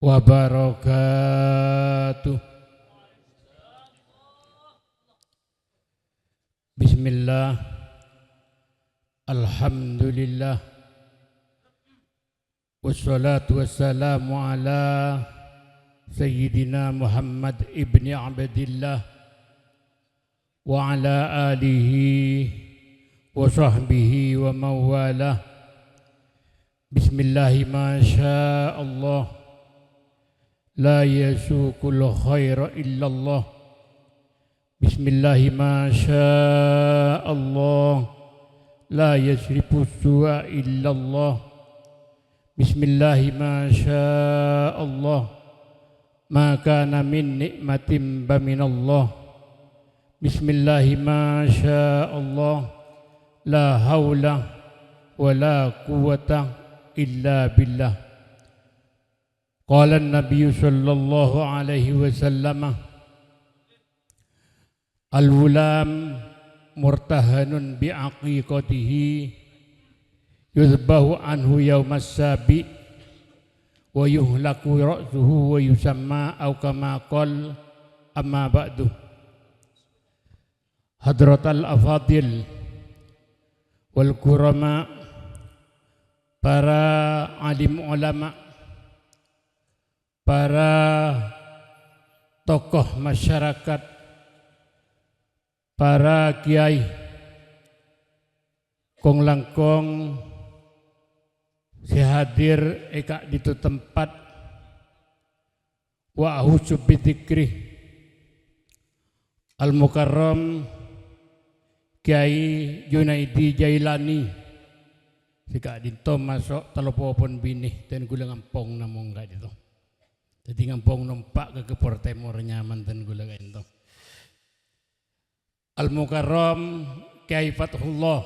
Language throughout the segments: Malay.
wabarakatuh. Bismillah, alhamdulillah, wassalatu wassalamu ala Sayyidina Muhammad ibni Abdillah wa ala alihi wa sahbihi wa mawalah. Bismillahi ma sya Allah, la yasukul khaira illallah. Bismillahi ma sya Allah, la yasrifu su'a illallah. Bismillahi ma sya Allah, ma kana min nikmatin ba minallah. Bismillahi ma sya Allah, la haula wa la quwwata illa billah. Qala an-nabiy sallallahu alaihi wasallam, al-wulam murtahanun bi'aqiqatihi yuzbahu anhu yawmas sabi wa yuhlaku ra'suhu wa yusamma aw kama qala. Amma ba'du. Hadratal afadil wal kurama, para alim ulama, para tokoh masyarakat, para kiai, kong langkong sehadir eka di tempat wa ahusub bidzikri al mukarram Kiai Junaidi Jailani sika dinto masuk telepon binih dan gula ngampong namong gak dito. Jadi ngampong numpak ke Kepor Timur nyaman dan gula gak dito. Al Mukarram Kiai Fathullah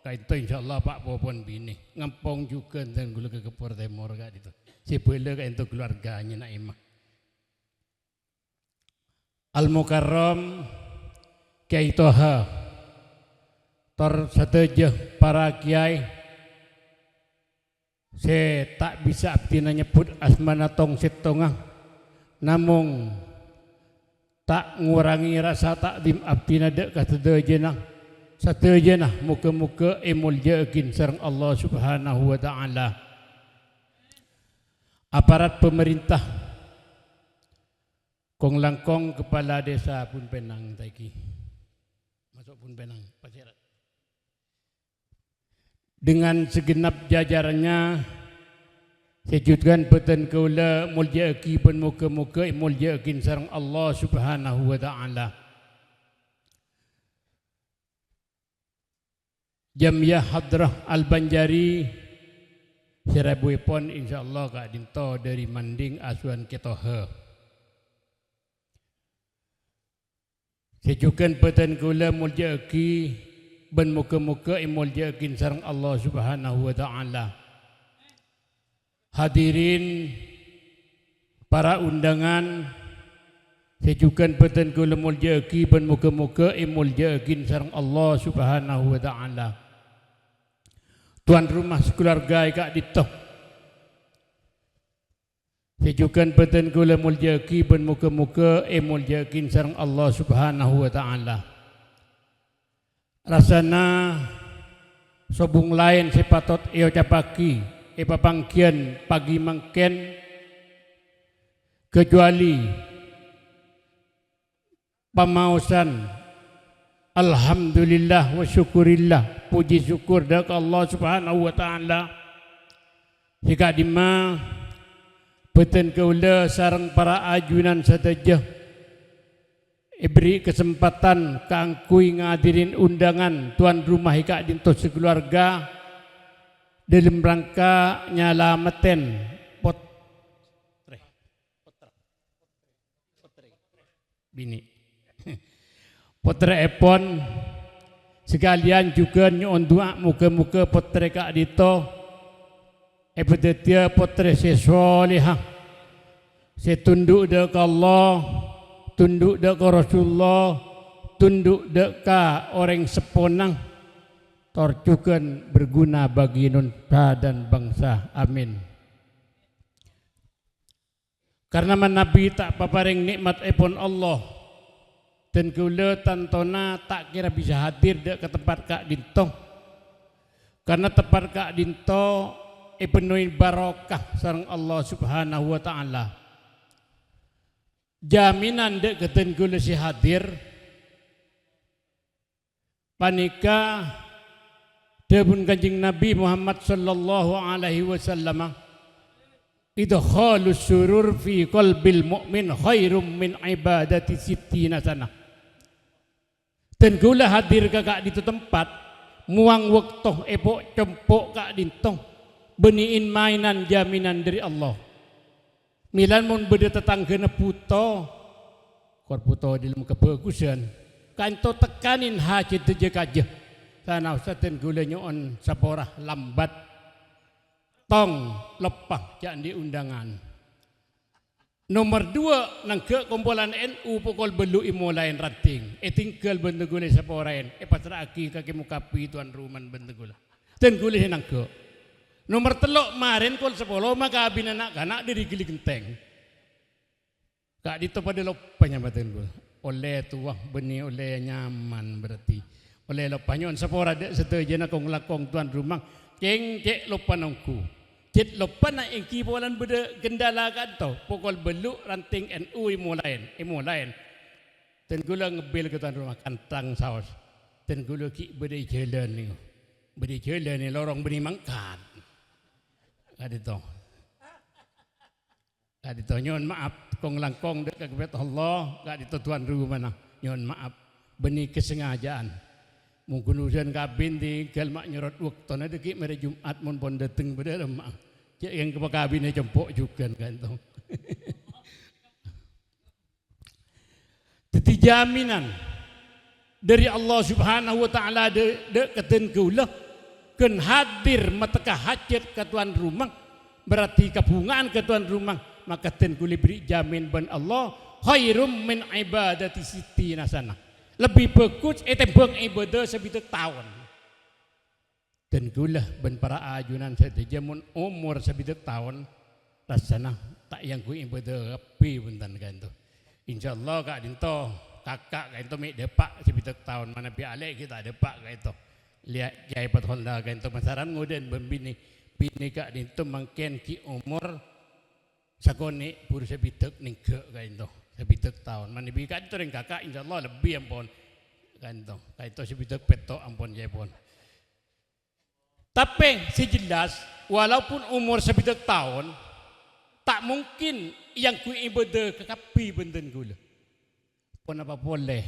kait itu insyaallah Pak popon bini ngampong juga dan gula ke Kepor Timur gak dito. Si bela kait itu keluarganya Naimah. Al Mukarram Kiai Toha tor sateja para kiai, saya tak bisa abdina nyebut asmana tong setongah, namung tak ngurangi rasa takdim abdina dek katedejenah satejenah muka-muka emul jekin sareng Allah Subhanahu wa taala. Aparat pemerintah kong langkong kepala desa pun Penang taiki masuk pun Penang Pasirat dengan segenap jajarannya, sejutkan beten kaula muljaki pun muka-muka muljakin sareng Allah Subhanahu wa taala. Jamiah Hadrah Al-Banjari Serabuy pon insyaallah kak dinto dari Manding asuhan ketohe. Sejutkan beten kaula muljaki ben muka-muka imul yakin sareng Allah Subhanahu wa taala. Hadirin para undangan, sejukan beten kula mul yaki ben muka-muka imul yakin sareng Allah Subhanahu wa taala. Tuan rumah sekeluarga kak ditoh, sejukan beten kula mul yaki ben muka-muka imul yakin sareng Allah Subhanahu wa taala. Rasana sobung lain sepatot eo capaki papangkian pagi mangken kecuali pamausan alhamdulillah wa syukurillah, puji syukur dak Allah Subhanahu wa taala. Jika dima beten kaula sareng para ajunan sateja beri kesempatan kangkui ngadirin undangan tuan rumah ika dinto sekeluarga dalam rangka nyalameten bini potre epon sekalian juga nyon dua muka-muka potre kak dito ebedetia potre sesolihah setunduk dek Allah, tunduk dek Rasulullah, tunduk dek orang seponang, torjukan berguna bagi nunta dan bangsa. Amin. Karena Nabi tak paparing nikmat epon Allah dan kula tantona tak kira bisa hadir dek ke tempat Kak Dinto. Karena tempat Kak Dinto penuhi barokah sareng Allah Subhanahu wa taala. Jaminan dek keten kula si hadir panika debun Kanjeng Nabi Muhammad sallallahu alaihi wasallam idkhalus surur fi qalbil mu'min khairum min ibadati sittina sana. Dan gula hadir kakak di tempat muang waktu epok cempok kak dintong beniin mainan jaminan dari Allah. Milan mun beda tetanggana puto kor puto di dalam kebagusan kanto tekanin hajat tejek aja sana usaten gula nyon saporah lambat tong lepah jangan di undangan. Nomor 2 nang ke kumpulan NU pukul belu imulain ranting. Tinggal bentuk gula saporain. Patraki kaki mukapi tuan ruman bentuk gula. Dan gula nang ke. Nomor 3 marin kol 10 maka abin anak dari gili genteng. Kak dito pada lopanya batin gula. Oleh tuah beni oleh nyaman berarti. Oleh lopanyon sapora dek setuju na kong lakong tuan rumah. Keng cek lopanongku. Cit lupa na yang kibulan beda gendala kanto pukul beluk ranting NU imulain dan gula ngebil ke tuan rumah kantang saus dan gula ki beda jalan ni lorong beni mangkat kadito nyon maaf kong langkong dek kebet Allah kadito tuan rumah na nyon maaf beni kesengajaan mungkin ujian kabin di galmak nyerot waktu na deki mere Jumat mun pon dateng beda mak cek yang ke kabinnya jempok juga kan tuh. Jadi jaminan dari Allah Subhanahu wa taala de keten kula ken hadir mateka hajat ke tuan rumah berarti kabungan ke tuan rumah maka ten kula beri jamin ban Allah khairum min ibadati sittina sana. Lebih bagus tembang ibadah sebitek tahun. Dan gula ben para ajunan saya jamun umur sebitek tahun rasana tak yang ku ibadah api bentan kan tu. Insyaallah Kak Dinto kakak kan tu mik depak sebitek tahun mana pi alek kita depak kan tu. Lihat jai pat Honda kan tu masaran nguden bini Kak Dinto mangken ki umur sakone pur sebitek ning ke kan tu. Sebitek tahun mana bi kan tu ring kakak insyaallah lebih ampun kan tu sebitek petok ampun jai pun. Tapi sejelas walaupun umur sebitek tahun tak mungkin yang ku ibadah kekapi benten gula. Pun apa boleh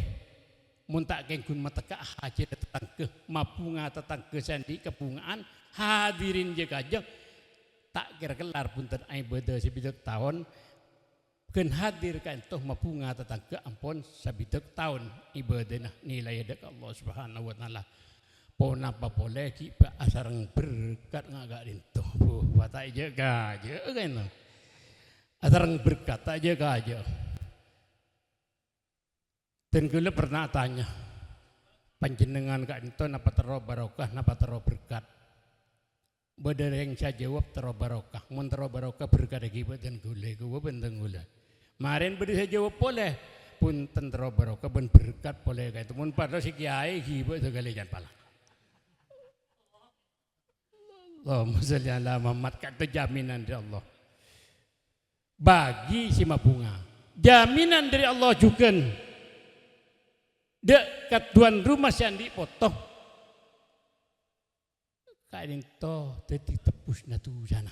mun tak kengkun mata ka haji tetang ke mapunga tetang ke sandi kepungaan hadirin je kajak tak kira kelar punten ibadah sebitek tahun ken hadir kan toh mapunga tetang ke ampun sebitek tahun ibadah nilai dek Allah Subhanahu wa taala. Pon apa boleh ki asarang berkat ngagak dinto. Wata aja gaje kan. Asarang berkat aja gaje. Dan gula pernah tanya panjenengan Kak Dinto napa tero barokah napa tero berkat. Badar yang saya jawab tero barokah. Mun tero barokah berkat lagi dan gula gua benteng gula. Kemarin beri saya jawab boleh pun tentero barokah ben berkat boleh kayak itu. Mun pada si kiai hiba segala jangan pala. Allahumma sholli ala Muhammad kata jaminan dari Allah bagi si mabunga jaminan dari Allah juga dekat tuan rumah si andi potong kain to teti tepus na tu sana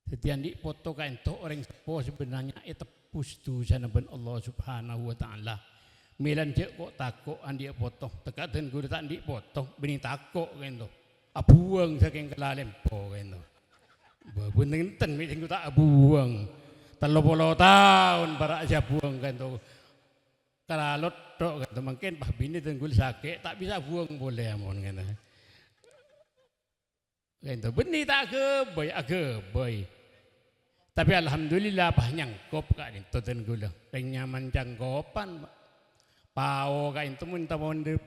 teti andi potong kain to orang sepo sebenarnya tepus tu sana ben Allah Subhanahu wa taala milan je kok takok andi potong tekaten guru tak andi potong beni takok kain to abuang saking kelalem po kan to. Bener ten mi sing tak abuang. 30 tahun para aja buang kan to. Kalalot tok kan to mungkin bah bini tenggul sakit tak bisa buang boleh amon kan. Kan to beni tak ke boy. Tapi alhamdulillah bah nyangkop kak ni to tenggul. Keng nyaman cangkopan. Pao kain tu mun tamon di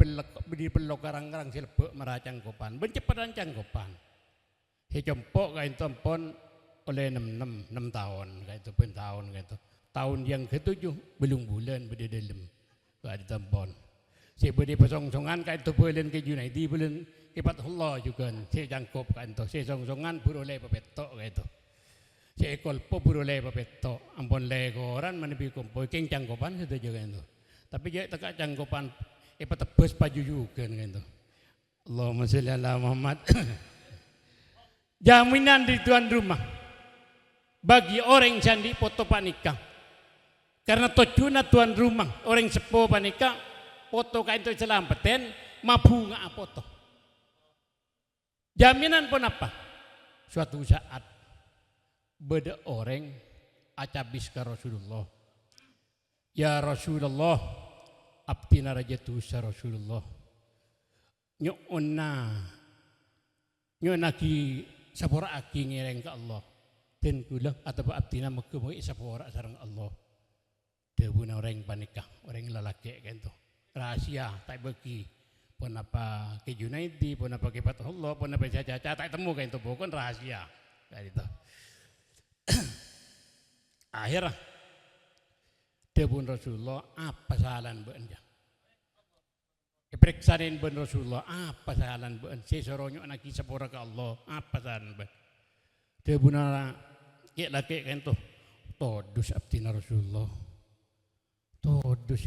pelok karang-karang silebuk merah cangkopan. Ben cepetan cangkopan. He compok kain tempon oleh 6 tahun kayak itu pun tahun kayak itu. Tahun yang ke-7 belum bulan berde dalam ada tampon. Si berde pasong-songan kayak itu bulan ke Junaidi bulan ke Fatullah juga. Si jangkop kayak itu. Si song-songan beroleh papetok kayak itu. Si kolpo beroleh papetok. Ampun le koran menepi kumpul keng jangkopan itu juga itu. Tapi dia tekak jangkopan patebus paju juga kayak itu. Allahumma sholli ala Muhammad. Jaminan di tuan rumah bagi orang candi foto panikah karena tujuan tuan rumah orang sepo panikah foto kain itu selampeten mabu nggak foto jaminan pun apa suatu saat beda orang acabis ke Rasulullah ya Rasulullah abtina rajatu sa Rasulullah nyona ki sapora aki ngereng ke Allah dan kula atau abdina mekemui sapora sarang Allah debuna orang panikah orang lalaki kan tu rahasia tak bagi pun apa ke Junaidi pun apa ke Fatullah pun apa caca tak temu kan tu bukan rahasia kayak itu akhirnya debun Rasulullah apa salan beanja periksain ben Rasulullah apa salan ben sesoronyo anak sapora ke Allah apa salan ben debuna ke laki kan tu todus abdina Rasulullah todus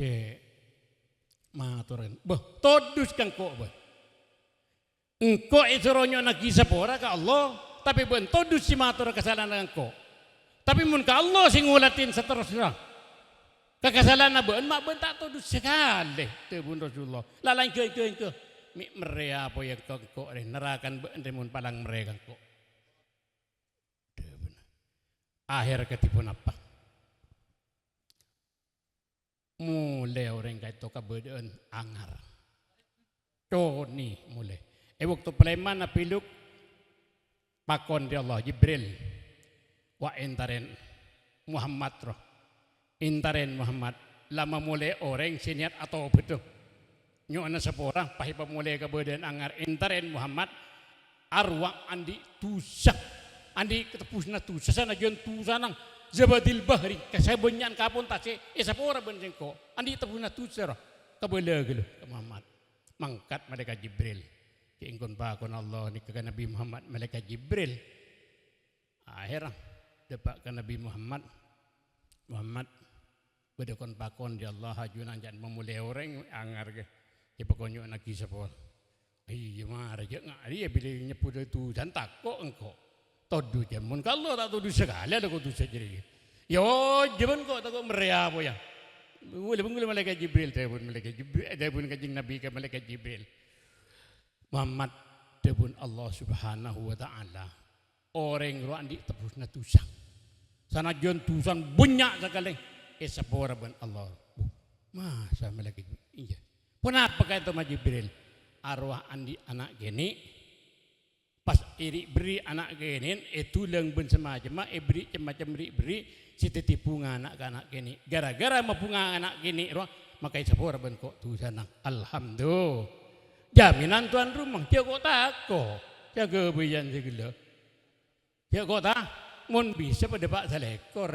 maturan bah todus kan kok bah engkau sesoronyo anak sapora ke Allah tapi ben todus si matur kesalahan engkau tapi mun ke Allah sing ngulatin seterusnya kekasalahan ben mak ben tak todus sekali tebun Rasulullah lalang ke mi mere apa yang kok nerakan ben mun palang mereka kok akhir ketipun apa mulai orang kait to kabeudeun angar Toni mulai waktu Sulaiman apiluk pakon di Allah Jibril wa entaren Muhammad roh intaren Muhammad lama mulai orang siniat atau betul nyona sepora pahi pemulai kebedan angar intaren Muhammad arwah andi tusak andi ketepusna tusak sana jon tusanang zabadil bahri kasabenyan kapun tase sepora benjengko andi tepusna tusak kebela gelo ke Muhammad mangkat malaikat Jibril keingkon pakon Allah ni ke Nabi Muhammad malaikat Jibril akhirnya depak ke Nabi Muhammad bedekon pakon di Allah hajunan jangan memulai orang angar ke ya pokoknya anak kisah pol iya marah je ngari ya bila nyebut itu dan takut engkau todu jamun kalau tak todu sekali ada kau tu saja yo jaman kau takut meriah apa ya boleh malaikat Jibril telepon kajing Nabi ke malaikat Jibril Muhammad telepon Allah Subhanahu wa taala orang roh andi tebusna tusang sana jon tusang banyak sekali sepora ben Allah masa malaikat iya kenapa kata Jibril arwah andi anak gini pas iri beri anak gini itu lang ben semacam beri macam beri si titipu anak gini gara-gara mapunga anak gini roh makai sepora ben kok tu sana alhamdulillah jaminan tuan rumah dia kok takut jaga bayan segala dia kok tak mun bisa pada pak salekor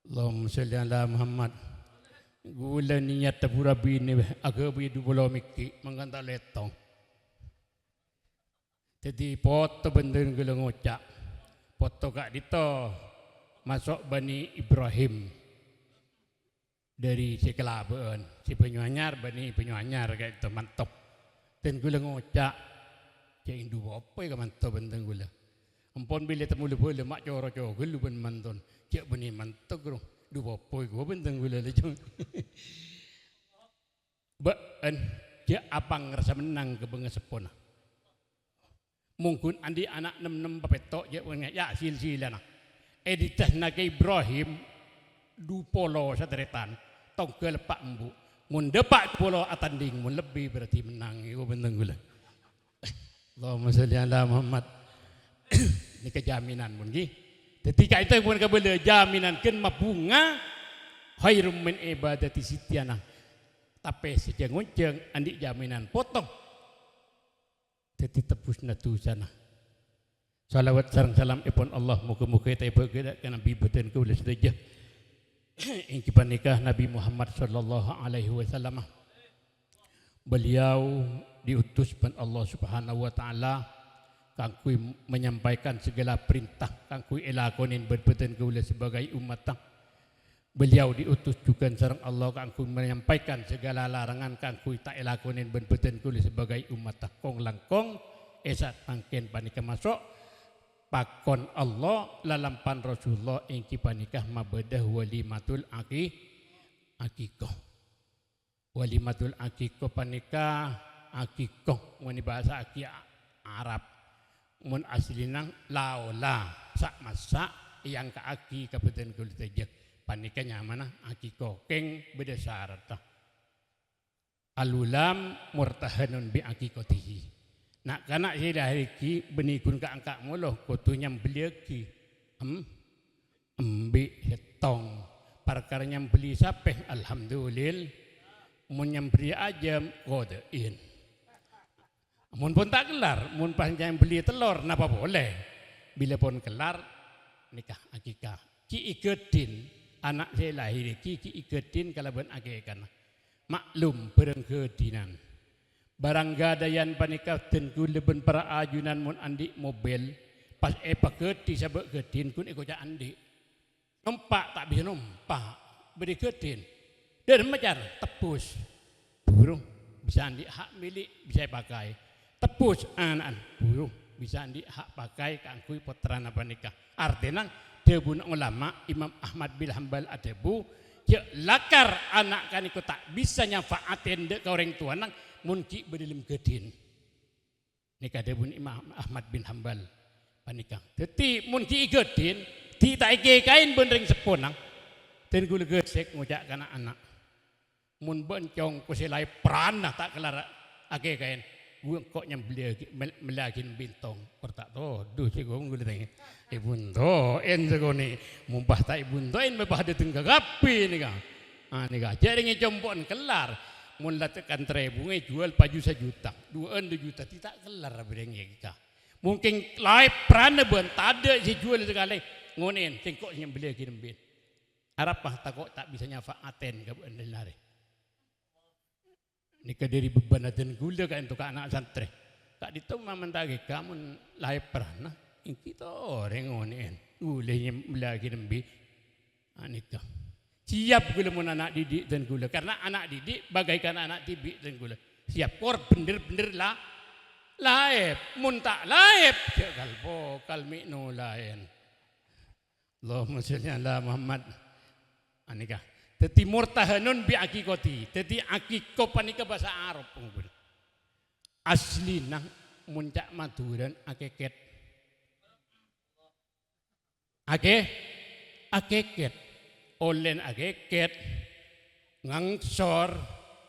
Allahumma sholli ala Muhammad gula niat tapura bini aga bidu bola mikki mangkanta letong jadi foto benden gula ngocak foto kak dito masuk Bani Ibrahim dari si Kelaben si Penyuanyar Bani Penyuanyar kayak itu mantap dan gula ngocak cek indu apa ya mantap benden gula ampun bila temu le mak coro gulu ben manton cek beni mantap gro dua poi gua benteng gula lejong ben cek apa ngerasa menang ke bengesepona mungkin andi anak 6 papetok cek ya silsilana editah naga Ibrahim du polo sateretan tongkel pak embu mun depak polo atanding mun lebih berarti menang gua benteng gula Allahumma sholli ala Muhammad ini kejaminan mun gi ketika itu pun kabel jaminan ken mabunga khairum min ibadati sitiana tapi sejeng ngonceng andi jaminan potong jadi tebusna tu sana Salawat sareng salam ipun Allah muga-muga taibah ke Nabi beten kula sedaya. Ingki panikah Nabi Muhammad sallallahu alaihi wasallam. Beliau diutus pen Allah Subhanahu wa taala kangkui menyampaikan segala perintah kangkui elakonin beten kula sebagai umat. Beliau diutus juga sareng Allah kangkui menyampaikan segala larangan kangkui tak elakonin beten kula sebagai umat. Kong langkong esat pangken panika masuk pakon Allah lalampan Rasulullah ingki panikah mabedah walimatul akikoh. Walimatul akikoh panikah akikoh mun bahasa aki Arab. Mun aslinang laola sak masak yang ka aki kabupaten kulit aja. Panikahnya mana akikoh keng beda syarat. Alulam murtahanun bi akikotihi. Nak kanak saya dah hari benikun ke angkat muluh kotunya beli lagi ambil hetong perkaranya beli sapeh alhamdulillah mun yang beli aja kodein mun pun tak kelar mun panjang beli telur napa boleh bila pun kelar nikah akikah ki iketin anak saya lahir ki iketin kalau ben akikah maklum berengkedinan barang gadayan panikah tentu leben para ajunan mun andi mobil pas paketi sabek kedin kun iko ja andi numpak tak bisa numpak beri kedin dan macar tepus burung bisa andi hak milik bisa pakai tepus anak burung bisa andi hak pakai kangkui putrana panikah artinya debun ulama Imam Ahmad bin Hanbal adebu ya lakar anak kan iko tak bisa nyafaatin dek ke orang tua nang munki berdalam gedin nikah debun Imam Ahmad bin Hanbal panikah teti munki gedin ti tak ike kain benring seponang dan gula gesek ngojak kana anak mun bencong kusilai peranah tak kelar ake kain gua kok nyambeli melagin bintong kortak to duh si gua gula tanya ibun to en segoni mumpah tak ibun to en mepah dateng kagapi nikah nikah jaringnya compon kelar mun tekan bunga jual paju 1 juta 2 juta tidak kelar berengnya kita mungkin live prana ben tade si jual sekali ngonen tengkok yang beli lagi nembin arapah takok tak bisa nyafaaten ka ben lari nikah dari beban dan gula kan untuk anak santri tak ditu maman tagi kamu live prana kita orang ngonen gulanya beli lagi nembin nikah siap gula mun anak didik dan gula karena anak didik bagaikan anak tibik dan gula siap kor bener-bener lah laib mun tak laib kalpo kalmi no lain Allahumma sholli ala Muhammad anika teti murtahanun bi akikoti teti akikoh panika bahasa Arab pengguna asli nang muncak maduran akeket akeket olen ageket ngangsor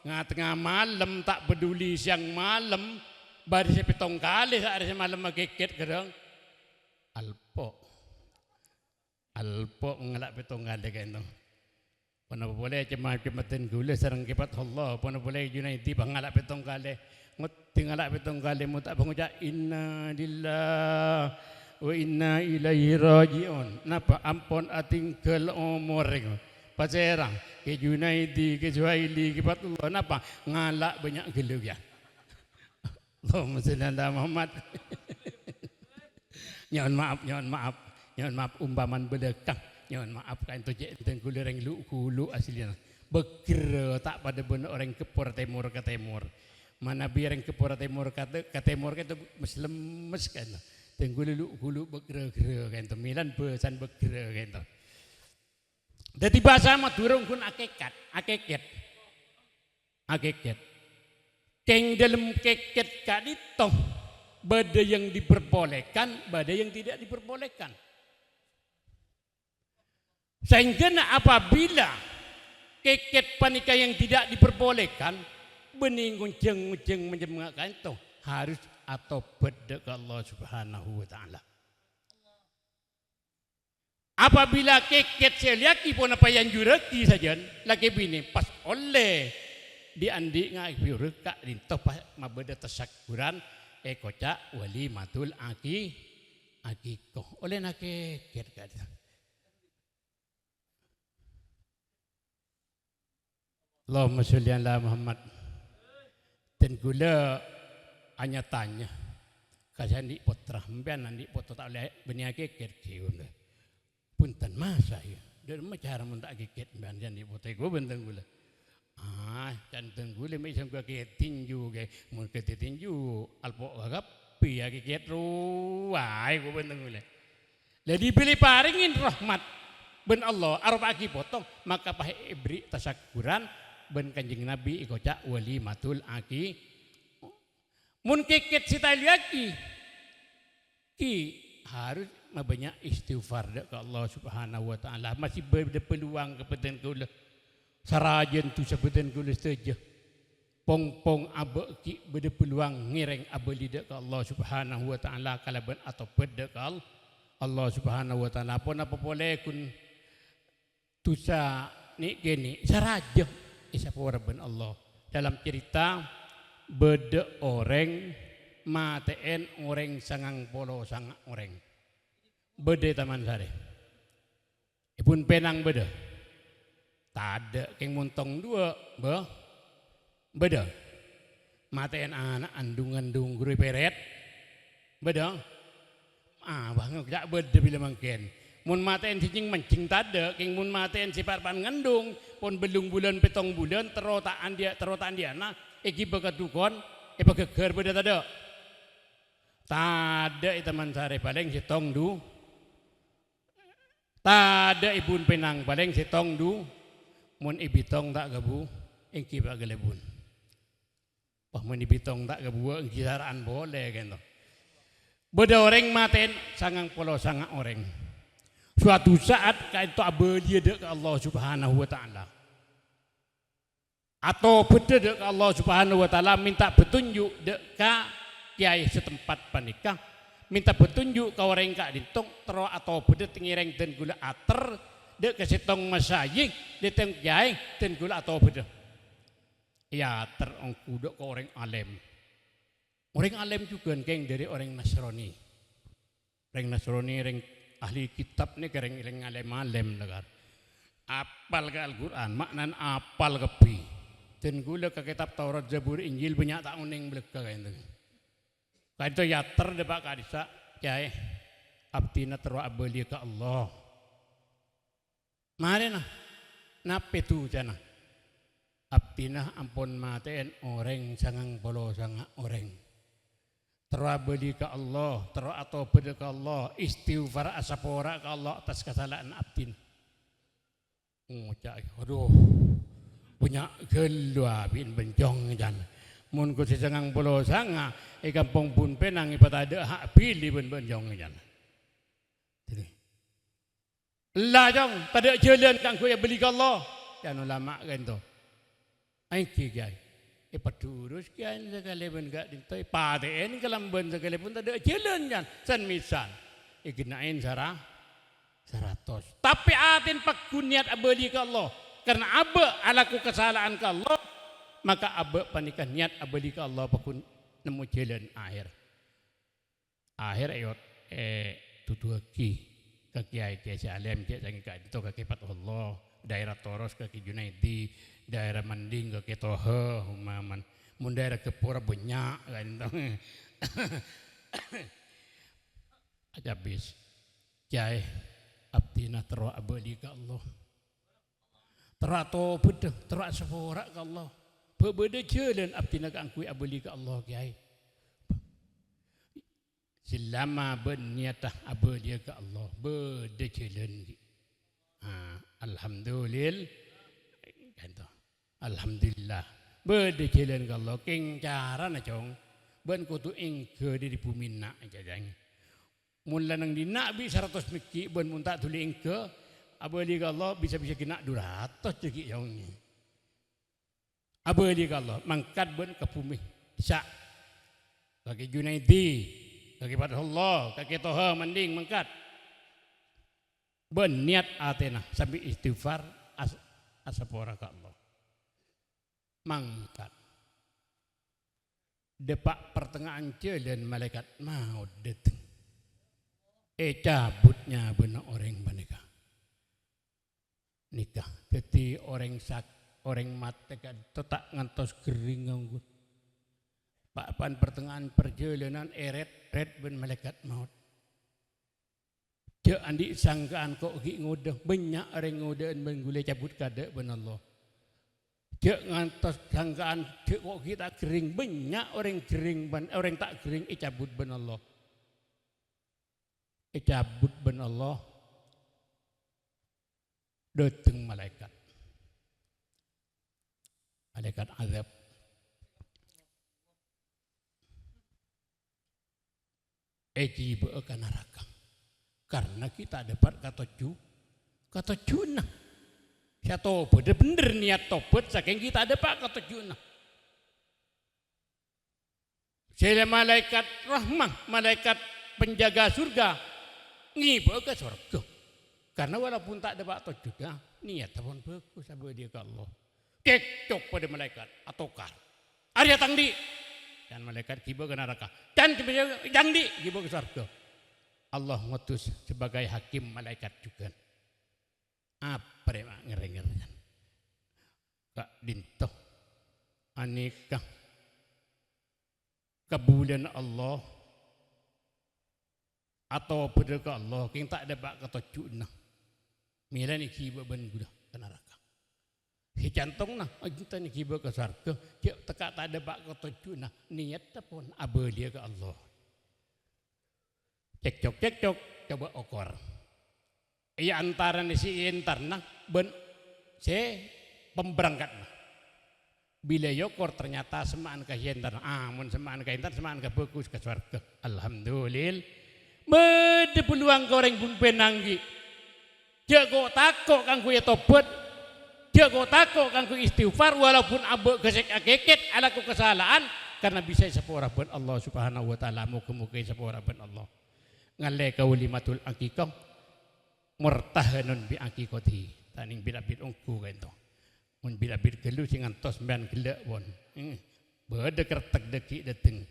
tengah malam tak peduli siang malam bari sepetong kali saat malam ageket gerang alpo ngelak petong kali kain tu pernah boleh cematan gula sarang kepat Allah pernah boleh Junaidi bangalak petong kali nguti ngalak petong kali mu tak bangucap inna lillah wa inna ilaihi rajiun napa ampun atinggal umur paserang ke Junaidi ke Zuhaili ke Fatullah napa ngalak banyak gelu ya Allahumma sholli ala Muhammad nyon maaf umpaman belakang nyon maaf kan tu je enten kulereng lu aslinya beger tak pada benar orang kepur timur ke timur mana biar yang kepur timur ke timur itu meslemes kan tenggulu lu bergerak kan tu milan pesan bergerak kan tu. Jadi bahasa Madura pun akeket. Keng dalam keket kadito bada yang diperbolehkan, bada yang tidak diperbolehkan. Sehingga apabila keket panika yang tidak diperbolehkan, bening ngunceng menjemahkan itu harus atau beda ke Allah Subhanahu wa taala. Apabila keket seliaki pun apa yang jureki saja lagi bini pas oleh diandi ngai biurek kak dinto pas mabeda tasakuran kocak wali matul akikoh oleh nak keket kata. Allahumma sholli ala Muhammad. Dan gula hanya tanya kasih andi putra mbian andi putra tak boleh benia keket kiun. Punten masa ya. Dan cara mentak keket mbian andi putra go benteng gula. Canteng gula mai sam keket tinju ke mun keket tinju alpo gagap pia keket ruai go benteng gula. Lah dipilih paringin rahmat ben Allah arep aki potong maka pahe ibri tasyakuran ben Kanjeng Nabi ikoca walimatul aki mun keket sita liaki ki harus banyak istighfar ke Allah Subhanahu wa taala masih ada peluang kepentingan kula sarajen tu sebutan kula saja pong abe ki beda peluang ngireng abeli ke Allah Subhanahu wa taala kalaban atau beda ke Allah Subhanahu wa taala pun apa boleh kun tusa ni gini saraja isa ben Allah dalam cerita beda orang mateen orang sangang polo sangat orang beda taman sare ipun penang beda tak ada keng montong dua beda mateen anak andung guru peret beda bang gak beda bila mangken mun mateen cicing mancing tade keng mun mateen sifat pan ngandung pun belum bulan petong bulan terotaan dia nah iki bakatukon bagager beda tade tada teman sare paling sitong du tada ibun penang paling sitong du mun ibitong tak gabu engki ba gelebun mun ibitong tak gabu engki saraan boleh kan beda orang maten sangang polo sangat orang suatu saat kaitu abelia dek ke Allah Subhanahu wa taala atau beda dek ke Allah Subhanahu wa taala minta petunjuk dek ka kiai setempat panikah minta petunjuk ke orang kak ditong tero atau beda ngireng dan gula ater dek ke setong masyayik diteng kiai dan gula atau beda ya terongku dek ke orang alim juga keng dari orang Nasrani orang ahli kitab ni kereng alim negar apal ke Al-Quran maknan apal ke pi dan gula ke kitab Taurat Zabur Injil banyak tak uning belaka kain tu kaito yater depak kadisa kiai abdina terwa abeli ke Allah mari nah nape tu jana abdina ampun maten orang sangang polo sangat orang terwa beli ke Allah terwa atau beda ke Allah istighfar asapora ke Allah atas kesalahan abdin aduh punya gelua bin bencong jana mun ko sesangang pulau sanga kampung pun penang ipat ada hak pilih ben jong jan lah jong pada jalan kang ko ya beli ke Allah kan ulama kan to ai ki gai padurus kian sekali ben gak dintai paten kelamben sekali pun ada jalan jan san misal ignain sarah 100 tapi atin pak kuniat abeli ke Allah karena abe alaku kesalahan ke Allah maka abe panikah niat abadi ke Allah pakun nemu jalan akhir ayat tutu ki kiai Salim kiai sangi ka itu ka kipat Allah daerah Toros ke Junaidi daerah Manding ke Tohe umaman mun daerah Kepura banyak kan aja bis kiai abdina terwa abadi ke Allah terato bedah terak sepora ke Allah berbeda jalan abdina ke angkui abeli ke Allah kiai selama berniatah abeli ke Allah beda jalan alhamdulillah beda jalan ke Allah keng cara na cong ben kutu engke di bumi nak jajang mula nang di nak bi 100 miki ben muntak tuli engke abeli ke Allah bisa-bisa kena 200 ceki jongnya abadi Allah mangkat ben ke bumi sa kaki Junaidi kaki Fatullah kaki Toha Manding mangkat ben niat atena sambil istighfar asapora ke Allah mangkat depak pertengahan jalan malaikat maut datang cabutnya benar orang menikah. Nikah. Jadi orang mati kan tak ngantos kering nganggut. Pak pan pertengahan perjalanan eret ben malaikat maut. Cek andi sangkaan kok gi ngodah banyak orang ngodahan menggule cabut kada ben Allah. Cek ngantos sangkaan cek kok kita kering banyak orang kering orang tak kering cabut ben Allah. Cabut ben Allah. Datang malaikat. Malaikat azab. Jiba ke neraka. Karena kita dapat kata junah. Saya tobat, bener niat tobat, saking kita dapat kata junah. Saya malaikat rahmah, malaikat penjaga surga, ngiba ke surga. Karena walaupun tak dapat kata junah, niat pun bagus sama dia ke Allah. Cekcok pada malaikat atau kar. Arya tangdi. Dan malaikat kiba ke neraka. Dan jangdi kiba ke surga. Allah ngutus sebagai hakim malaikat juga. Apa yang ngeri-ngerian. Kak dintoh. Aneka. Kabulan Allah. Atau pada ke Allah. Yang tak dapat kata junah. Mila ni kiba ben gudah ke neraka. Si cantong nah, kita ni kiba ke surga. Cik tekak tak ada bak ketujuh nah, niat pun abah dia ke Allah. Cekcok, coba okor. Iya antara ni si entar nah, ben si pemberangkat nah. Bila yokor ternyata semaan ke entar, mun semaan ke entar, semaan ke bagus ke surga. Alhamdulillah. Bede peluang goreng pun penanggi. Jago takok kang kuya tobat. Dia kau takut kan ku istighfar walaupun abek gesek ageket ala ku kesalahan karena bisa sepora ben Allah Subhanahu wa taala muga-muga sepora ben Allah. Ngalle kaulimatul akikah murtahanun bi akikati. Taning bilabit ungku ka ento. Mun bilabit gelu sing ngantos mbean gelek pon. Bede kertek deki deteng.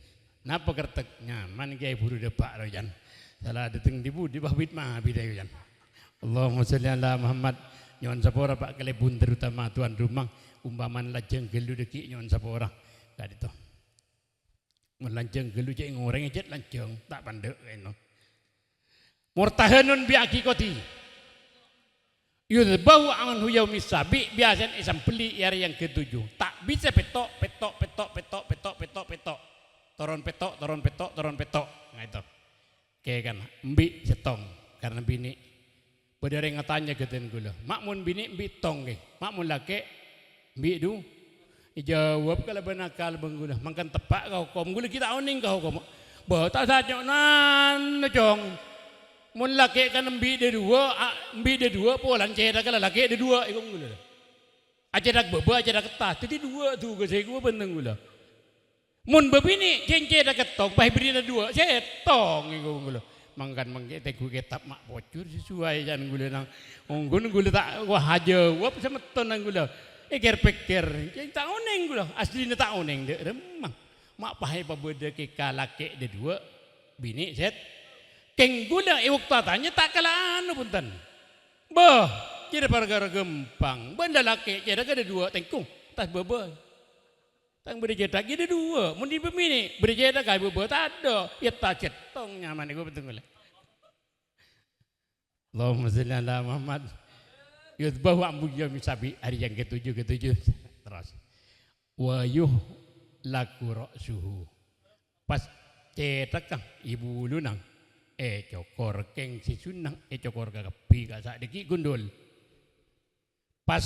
Napa kertek nyaman kiai buru depak ro jan. Salah deteng di bahwit mah bidayo jan. Allahumma sholli ala Muhammad. Nyon sapora pak kelebun terutama tuan rumah umpaman lajeng gelu deki nyon sapora tadi to melanjeng gelu cek ngoreng jet lanjeng tak pandek eno murtahanun bi akikoti yudbahu anhu yaumis sabi biasan isam beli hari yang ketujuh tak bisa petok toron petok nah itu kayak kan mbi setong karena bini Pada orang ngatanya keten gula, makmun bini bitong ke, makmun laki bidu, jawab kalau benakal benggula, makan tepak kau kom gula kita oning kau kom, tak saja nan cong, mun laki kan mbi de dua, polan ceda kalau laki de dua, ikut gula, ajarak beba ajarak ketas, jadi dua tu ke saya gua benteng gula, mun bebini ceda ketong, pai beri dua, setong ikut gula. Mangkan mangke ku kitab mak bocor sesuai jan gula nang unggun gula tak wah jawab semeton nang gula pikir tak oneng gula aslinya tak oneng dek remang mak pahe pabeda ke kalake de dua bini set keng gula waktu tanya tak kalah anu punten bah jadi perkara gempang benda laki jadi ada dua tengkung tas bebe tang berjeda gede dua, mun di pemini berjeda kai bebe tak ada, ya tak cetong nyaman iku betul gula. Allahumma sholli ala Muhammad. Yudbahu ambu yaumi sabi hari yang ketujuh terus. Wa yuh laku ra'suhu. Pas cetak kang ibu lunang cokor keng si sunang cokor kakepi ka sak deki gundul. Pas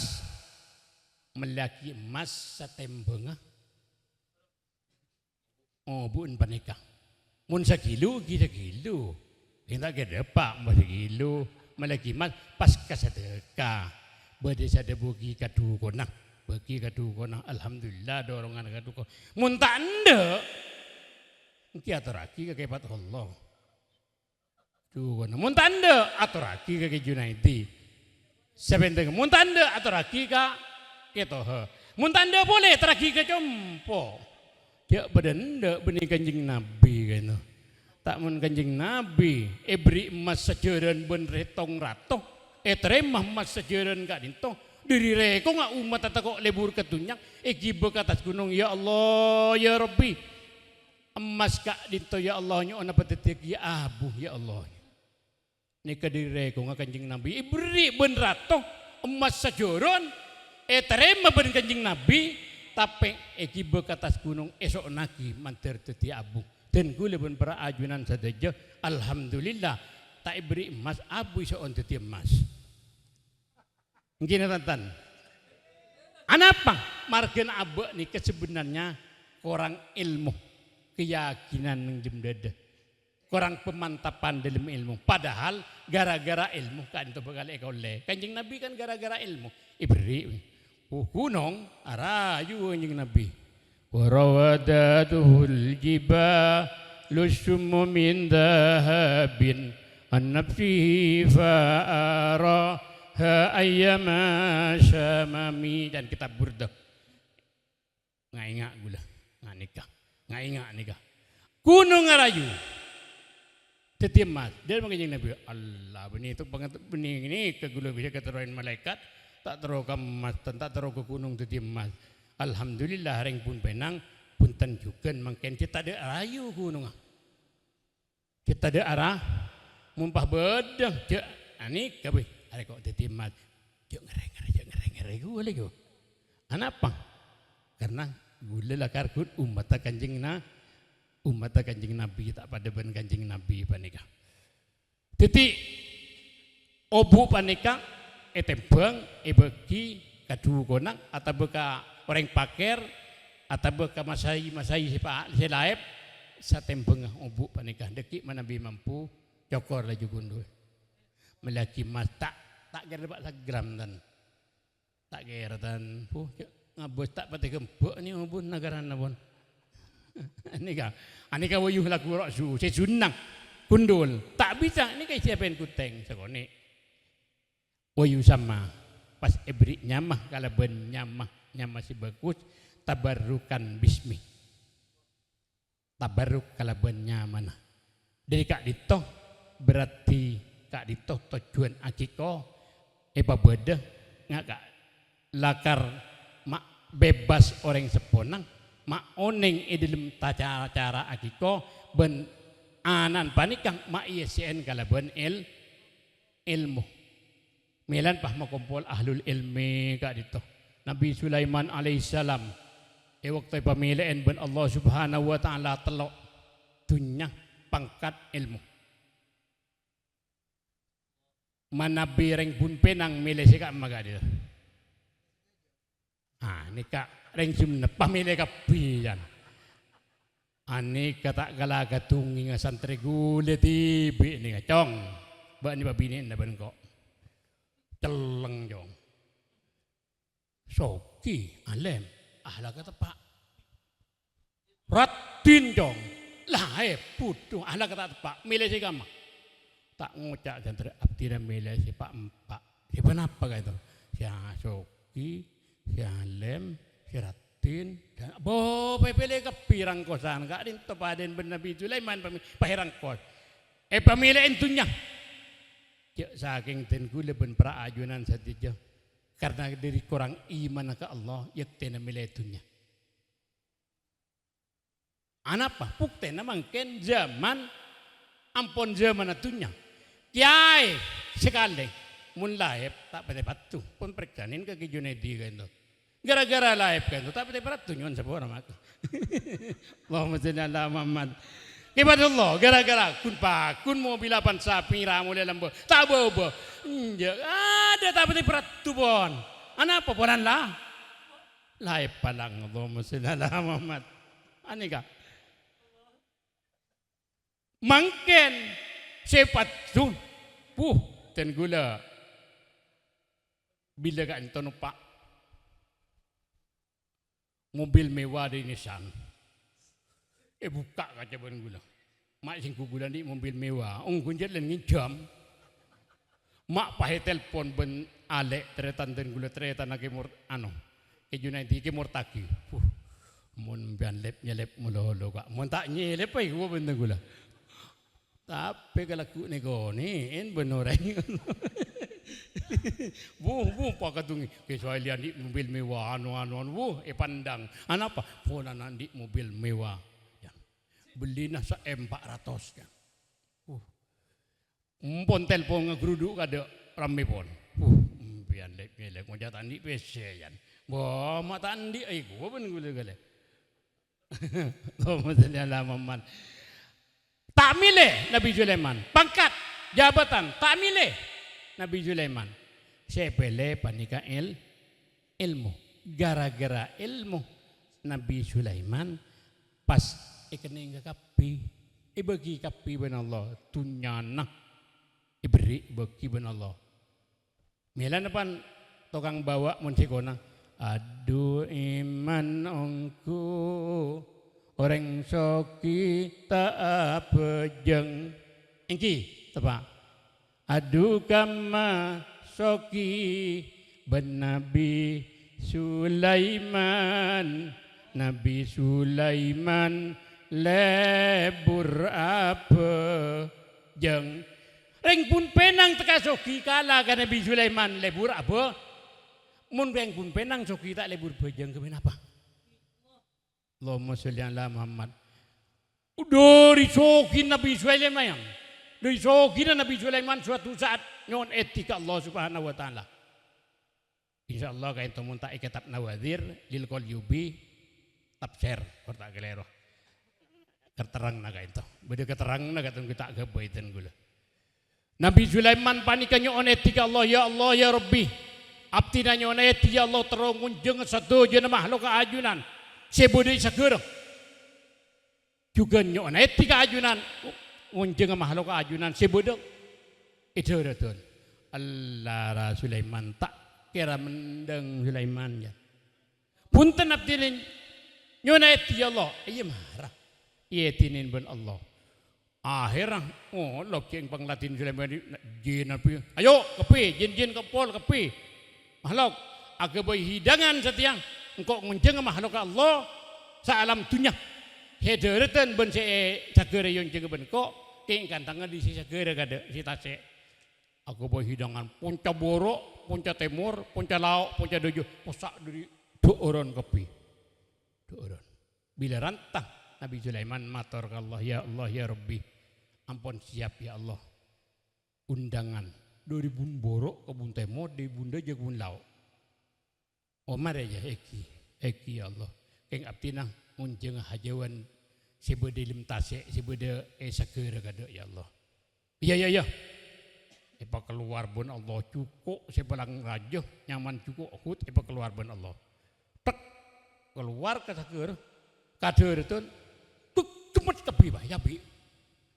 melaki emas satembengah oh bun panikah mun sakilo kita kilo kita ke depak mas kilo malaki mas pas kasadeka bade sada bugi kadu konang bagi kadu konang alhamdulillah dorongan kadu konang mun tak ande ki aturaki ke kepat Allah tu konang mun tak ande aturaki ke Junaidi sebenteng mun tak ande aturaki ka ketoh mun tak ande boleh teraki ke compo. Ya benda benih kanjeng Nabi kan. tak mun Kanjeng Nabi beri emas sejeran ben retong rato teremah emas sejeran kak dinto diri reko ngak umat tata kok lebur ketunyak gibe ke atas gunung ya Allah ya Rabbi emas kak dinto ya Allah nyo ana petetik ya abu ya Allah ni diri reko ngak Kanjeng Nabi beri ben rato emas sejeran teremah ben Kanjeng Nabi tapi gibe ke atas gunung esok nagi manter teti abu dan gue lebih perajunan saja alhamdulillah tak beri emas abu iso on teti emas gini tantan anapa margen abu ni sebenarnya kurang ilmu keyakinan yang jemdada kurang pemantapan dalam ilmu padahal gara-gara ilmu kan itu bakal oleh Kanjeng Nabi kan gara-gara ilmu iberi gunung arayu Kanjeng Nabi وراودته الجبال السم من ذهب عن نفسه فأراها أيما شمامي dan kitab Burdah ngainga gula ngainga nikah gunung ngarayu tetimas dia mengenjing Nabi Allah benih itu benih ini ke gula bisa keteruin malaikat tak teru ke emas tak teru ke gunung tetimas alhamdulillah ring pun penang punten juga mungkin kita ada rayu gunung kita ada arah mumpah bedeng cek ani kabeh are kok tetimat cek ngereng gue lagi anapa karena gula lakar kut umat Kanjeng Nabi tak pada ben Kanjeng Nabi panika titi obu panika etembang bagi kadu konang atau beka orang paker atau beka masai si Pak Selaep satembeng obu panikah deki mana bi mampu cokor laju gundu melaki mas tak kira pak sagram dan tak kira dan ngabos tak pati gempuk ni obu negara nabon anika wayuh lagu raksu sejunang gundul tak bisa ini kayak siapa yang kuteng sekone wayuh sama pas ebri nyamah kalau ben nyamah si bagus tabarukan bismi tabaruk kalau ben nyamana dari kak dito berarti kak dito tujuan akiko beda nggak kak lakar mak bebas orang seponang mak oneng dalam cara akiko ben anan panikang mak ISN kalau ben ilmu Milan pah makumpul ahlul ilmi kak dito. Nabi Sulaiman alaihissalam waktu pemilihan ben Allah subhanahu wa ta'ala telok dunya pangkat ilmu. Manabi reng pun penang milih sikak maga dia. Ni kak reng sumna pamilih kapian. Ani kata gala gatungi nga santri gule tibi ni ngacong. Ba ni babini na ben kok. Celeng jong soki alem ahla kata pak ratin jong lah putu ahla kata pak milih si kama tak ngucap jantri abdina milih si pak empak si kenapa gitu si soki si alem si ratin dan pilih kepirang kosan kak din tepaden ben Nabi Sulaiman pahirang kos pemilih entunya saking ten gula ben praajunan satija karena dari kurang iman ke Allah yak tena miletunya anapa bukti mangken zaman ampon zaman atunya kiai sekali mun laib tak pada patuh pun periksanin ke Junedi kan itu gara-gara laib kan itu tak pada patuh nyon sepora mak Allahumma shalli ala Muhammad Ibadallah gara-gara kun mobil apan sapi ramu dalam tak bawa ada tak pati peratu pon anak apa ponan lah laip palang Allahumma shalli ala Muhammad anika mangken sepat tu dan gula bila kan itu numpak mobil mewah di Nissan buka kaca ban gula mak sing gugulan di mobil mewah gunjet lan ngijam mak pahe telepon ben alek tretan den gula tretan ke mur ke Junaidi ke murtaki mun ban lep nyelep mulo kak mun tak nyelep ai gua ben gula Tapi kalau aku nego ni, benoreng. Bu, pakatungi. Kecuali lihat di mobil mewah, anu, pandang. Apa? Pona nanti mobil mewah. Ya. Beli nasa M400 ya. Pon telpon ngegeruduk kada rame pon. Pian lek ngojat andi PC yan. Wah, mata andi ai gua ben gule gale. Allahumma man. Tak milih Nabi Sulaiman. Pangkat, jabatan, tak milih Nabi Sulaiman. Saya pilih panika ilmu. Gara-gara ilmu Nabi Sulaiman pas ikening kapi. Bagi kapi ben Allah tunyana. Iberi bagi ben Allah. Milan depan tukang bawa munsikona. Aduh iman ongku orang soki tak pejeng. Engki tepak. Aduh kama soki ben Nabi Sulaiman. Nabi Sulaiman lebur apa jeng. Reng pun penang teka soki kala ka Nabi Sulaiman lebur apa? Mun reng pun penang soki tak lebur bejeng kenapa? Allahumma sholli ala Muhammad. Dari soki Nabi Sulaiman yang dari soki Nabi Sulaiman suatu saat nyon etika Allah Subhanahu wa taala. Insyaallah kain temun tak kitab Nawadhir lil Qalyubi tafsir korta kelero. Keterang na kain to. Beda keterang na katong kita gabaiten gula. Nabi Sulaiman panikanya on etika Allah ya Rabbi. Abdi nanya on etika ya Allah terong unjeng satu je makhluk ajunan. Sebudi seger. Juga nyon etika ajunan unjeng makhluk ajunan sebudi. Itu betul. Allah Sulaiman tak kira mendeng Sulaiman ya. Punten abdi nyon etika Allah. Iya marah. Iya tinin ben Allah. Akhirnya, lokeng panglatin Sulaiman jin api. Ayo kepi, jin kepol kepi. Makhluk, aga boy hidangan setiang. Engkau ngunceng makhluk Allah sa alam dunya. Hederetan ben se sagere yon jeung ben ko king kantangan di si sagere kada si tase. Aku boy hidangan ponca borok, ponca timur, ponca lauk, ponca dojo, posak dari dooron kepi. Dooron. Bila rantang Nabi Sulaiman matur ka Allah ya Rabbi. Ampun siap ya Allah. Undangan dari bun borok ke bun temo dari bunda je bun lauk. Omar aja eki ya Allah. Keng abtina unjeng hajawan sebede lim tase sebede sakeur kada ya Allah. Iya. Epa keluar bun Allah cukup sebelang raja nyaman cukup hut epa keluar bun Allah. Tek keluar ke sakeur kader tun cepet tepi bah ya bi.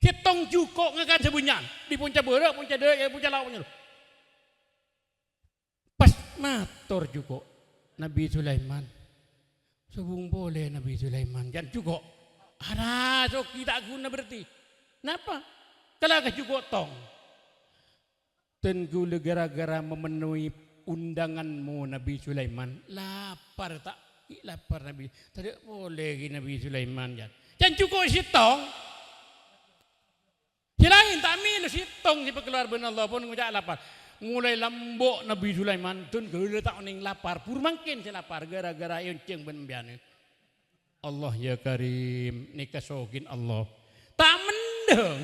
Ketong cukup ngakan sebunyan di puncak borok, puncak dek, puncak lauknya. Pas matur cukup Nabi Sulaiman. Sebung boleh Nabi Sulaiman jangan cukup. Ada so kita guna berarti. Kenapa? Kalau agak cukup tong. Tentu gara-gara memenuhi undanganmu Nabi Sulaiman. Lapar Nabi. Tidak boleh Nabi Sulaiman jangan cukup si tong. Silain tak min sitong si keluar ben Allah pun ngucap lapar. Mulai lambok Nabi Sulaiman tun geuleuh tak ning lapar. Pur mangkin si lapar gara-gara eunceng ben biane. Allah ya Karim nikah sogin Allah. Tak mendeng.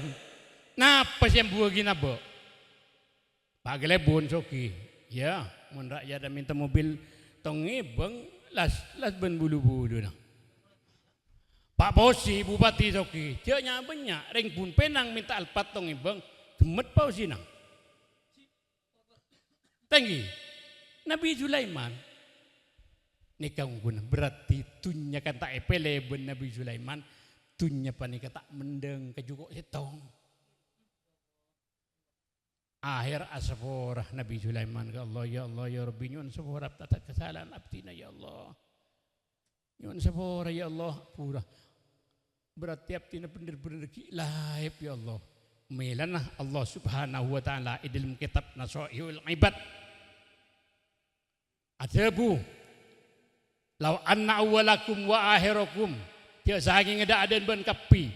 Napa sih yang buah gina bo? Pagele bun soki. Ya, mun rakyat ada minta mobil tong ibeng las ben bulu-bulu nah. Pak Bosi, Bupati Soki, dia banyak, ring pun penang minta alpat tong ibang, gemet pau sinang. Tinggi, Nabi Sulaiman, nikah guna berarti tunya kan tak epele ben Nabi Sulaiman, tunya panika tak mendeng kejukok setong. Akhir asforah Nabi Sulaiman ke Allah ya Rabbi nyun asforah tak kesalahan abdina ya Allah. Nyun asforah ya Allah pura. Berarti abdina bener-bener laib ya Allah. Melanah Allah Subhanahu wa taala di dalam kitab Nasaihul Ibad. Adabu law anna awwalakum wa akhirakum dia saking ngedaaden ben kapi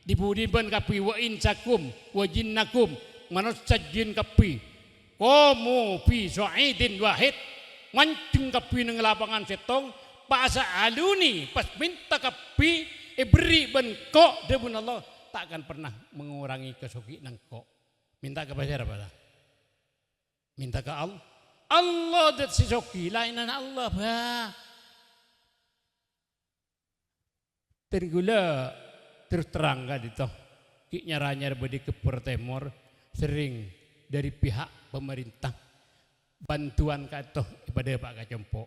dibudiban kapi wa insakum wa jinnakum manusia jin kapi komu fi sa'idin wahid mancung kapi nang lapangan setong pasa aluni pas minta kapi beri bengkok debun Allah takkan pernah mengurangi kesuki nang kok minta kepada apa? Minta ke Allah Allah dat si soki lainan Allah bah tergula terus terang kan itu nyaranya bedi ke Timor sering dari pihak pemerintah bantuan katoh pada Pak Kacompo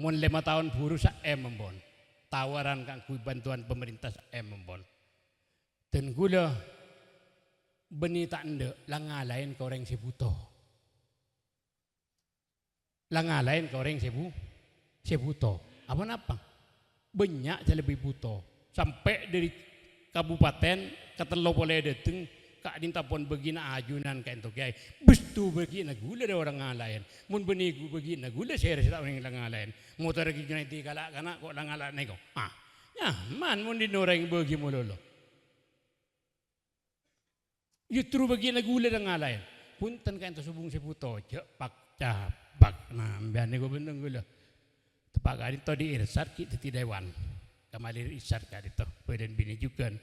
mun 5 tahun buruh sa membon tawaran kang kui bantuan pemerintah sa membon dan gula beni tak ende langalain koreng sebuto langalain koreng sebuto apa banyak je lebih buto sampai dari kabupaten ketelo boleh dateng kak dinta pon begina ajunan kain to kiai bestu begina gula ada orang ngalain mun benigu begina gula saya tak orang ngalain motor gina ti kala kana kok langala nego man mun dinoreng begi mulolo justru begina gula ada ngalain punten kain to subung seputo cepak capak nah biane go bendeng gula tepak kali to di irsat kita ti dewan kamalir irsat kali to badan bini juga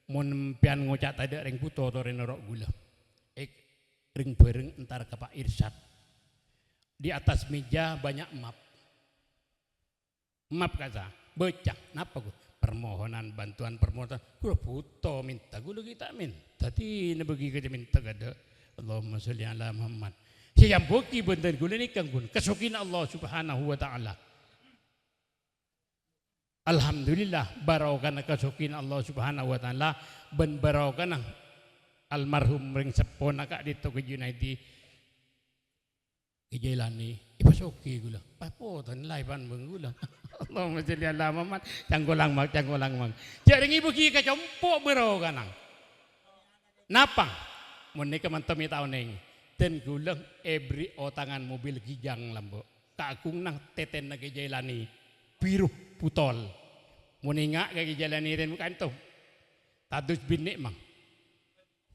mun pian ngocak tadi ring puto to renorok gula ring bareng entar ke Pak Irsat di atas meja banyak map kata baca napa gua permohonan bantuan permohonan gua puto minta gula kita minta tadi nebegi kita minta kada Allahumma sholli ala Muhammad siam boki benten gula ni kang gun kesukin Allah subhanahu wa ta'ala Alhamdulillah barokana kasukin Allah subhanahu wa ta'ala ben barokana almarhum ring sepona kak dito ke Junaidi Ijailani ipasuki gula papotan laiban benggula Allahumma sholli ala Muhammad canggolang mag jaring ibu ki kacompo barokana napa mun ni kamantomi taoneng ten gulang ebri otangan mobil gijang lambo kakung nang teten na Ijailani biru putol muninga kaki jalan irin kanto tadus binik mang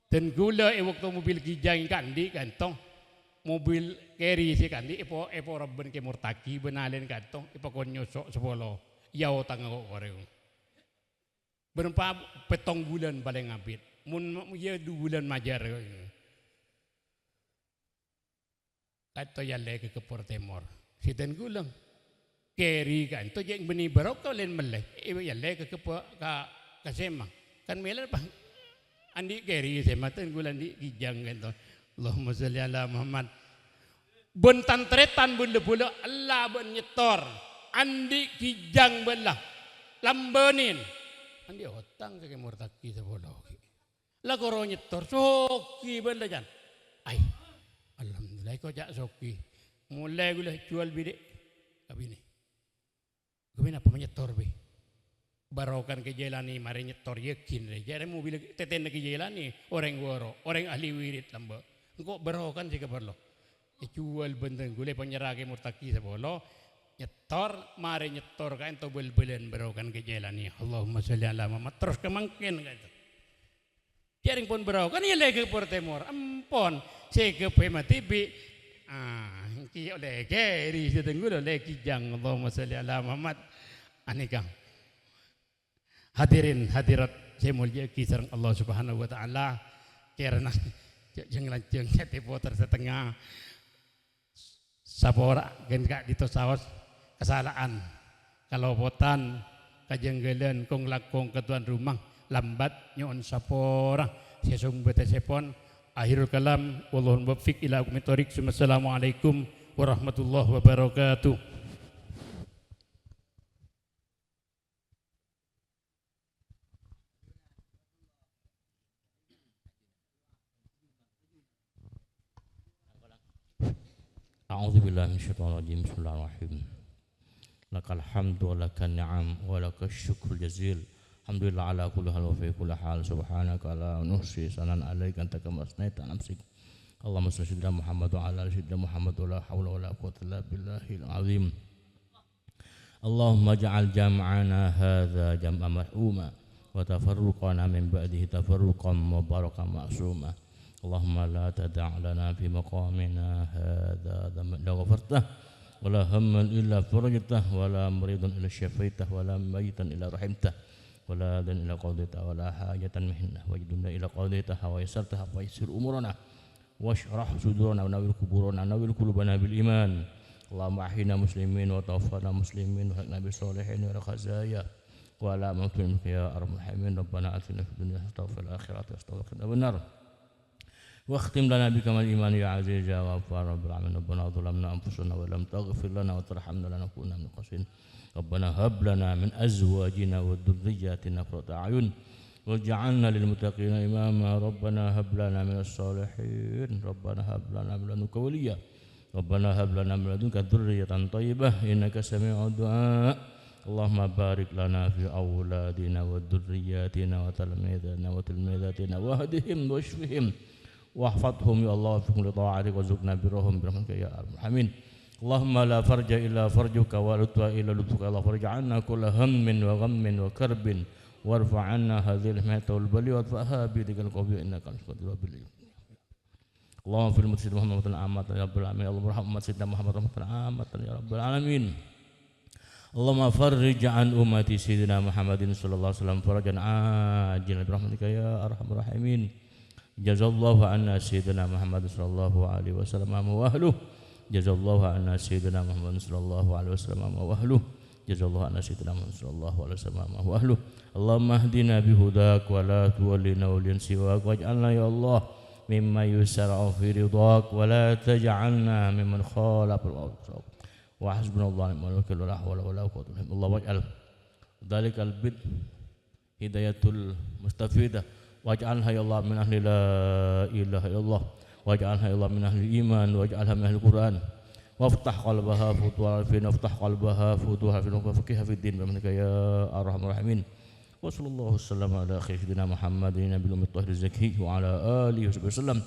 dan gula waktu mobil gijang kandi kantong mobil carry si kandi ipo rabben ke murtaki benalen kantong ipo konyosok sepolo yau tanggo koreng berempa petong bulan paling ngabit mun ya 2 bulan majar kato yale ke Timor si ten gulang keri kan to jeng beni barok kau len meleh ibu ya le ke sema kan melen apa andi keri sema ten gulan di gijang kan to Allahumma sholli ala Muhammad bon tantretan bun lebula Allah bon nyetor andi gijang belah lambenin andi hotang ke murtaki sebolo la koro nyetor soki belah jan ai alhamdulillah kau jak soki mulai gula jual bidik kabini kami apa menyetor be barokan ke Jailani mari nyetor yakin deh jadi mobil teten ke Jailani orang woro orang ahli wirid lamba engkau barokan sih keperlo jual benteng gule penyerah ke murtaki sebolo nyetor mari nyetor kan to bel-belen barokan ke Jailani Allahumma sholli ala Muhammad terus kemangkin kan jaring pun barokan ya lagi ke Timor ampon saya ke mati bi ki oleh keri setenggu oleh kijang Allahumma sholli ala Muhammad anikang hadirin hadirat saya mulia kisah Allah subhanahu wa ta'ala karena jeng tipoter setengah sapora gen kak dito saos kesalahan kalau potan kajenggelan kong lakong ketuan rumah lambat nyon sapora sesung betesepon akhirul kalam wallahul muwaffiq ila aqwamit thoriq. Assalamualaikum warahmatullahi wabarakatuh. A'udzubillahi minasyaitonir rajim. Bismillahirrahmanirrahim. Lakal hamdu wa lakal ni'am wa lakal syukrul jazil. Alhamdulillah ala kulli hal wa fi kulli hal. Subhanaka la nuhsi sanan alaika anta kama asnaita nafsik. Allahumma shalli ala Muhammad wa ala ali sayyidina Muhammad wa la haula wa la quwwata illa billahil azim. Allahumma ja'al jam'ana hadza jam'an marhuma وتفرقنا من بعده تفرقا مباركا معصوما. اللهم لا تدع لنا في مقامنا هذا ذنبا إلا غفرته ولا هما إلا فرجته ولا مريضا إلا شفيته ولا ميتا إلا رحمته ولا دين إلا قضيته ولا حاجة منا وجدنا إلا قضيتها ويسرتها ويسر أمورنا واشرح صدورنا ونور قبورنا ونور قلوبنا بالإيمان. اللهم أحينا مسلمين وتوفنا مسلمين وحقنا بالصالحين والخزايا ولا موت منك يا أرحم الراحمين. ربنا آتنا في الدنيا حسنة وفي الآخرة حسنة وقنا عذاب النار. واختم لنا بكمال الإيمان يا عزيز يا غفار رب العالمين. ربنا ظلمنا أنفسنا ولم تغفر لنا وترحمنا لنكونن من الخاسرين. ربنا هب لنا من أزواجنا وذرياتنا قرة أعين واجعلنا للمتقين إماما. ربنا هب لنا من الصالحين. ربنا هب لنا من لدنك وليا. ربنا هب لنا من لدنك ذرية طيبة إنك سميع الدعاء. اللهم بارك لنا في أولادنا وذرياتنا وتلميذاتنا واهدهم واشفهم واحفظهم يا الله وفقهم لطاعتك وارزقنا برهم برحمتك يا أرحم الراحمين. اللهم لا فرج إلا فرجك ولا لطف إلا لطفك. الله فرج عنا كل هم وغم وكرب وارفع عنا هذه المحنة والبلي وادفعها بيدك القوي إنك على كل شيء قدير. اللهم في المسجد محمد عامة يا رب العالمين. اللهم ارحم سيدنا محمد رحمة عامة يا رب العالمين. اللهم فرج عن أمة سيدنا محمد صلى الله عليه وسلم فرجا عاجلا برحمتك يا أرحم الراحمين. جزا الله عنا سيدنا محمد صلى الله عليه وسلم وأهله. جزا الله عنا سيدنا محمد صلى الله عليه وسلم وأهله. جزا الله عنا سيدنا محمد صلى الله عليه وسلم وأهله. اللهم اهدنا بهداك ولا تولنا وليا سواك واجعلنا يا الله مما يسرع في رضاك ولا تجعلنا ممن خالف الأوصاف. وحسبنا الله ونعم الوكيل ولا حول ولا قوة إلا بالله. اللهم اجعل ذلك البدء هداية المستفيدة واجعلها يا الله من أهل لا إله إلا الله واجعلها يا الله من أهل الإيمان واجعلها من أهل القرآن وافتح قلبها فتوها فينا وافتح قلبها فتوها فينا وفقهها في الدين برحمتك يا أرحم الراحمين. وصلى الله وسلم على سيدنا محمد نبي الأمي الطاهر الزكي وعلى آله وصحبه وسلم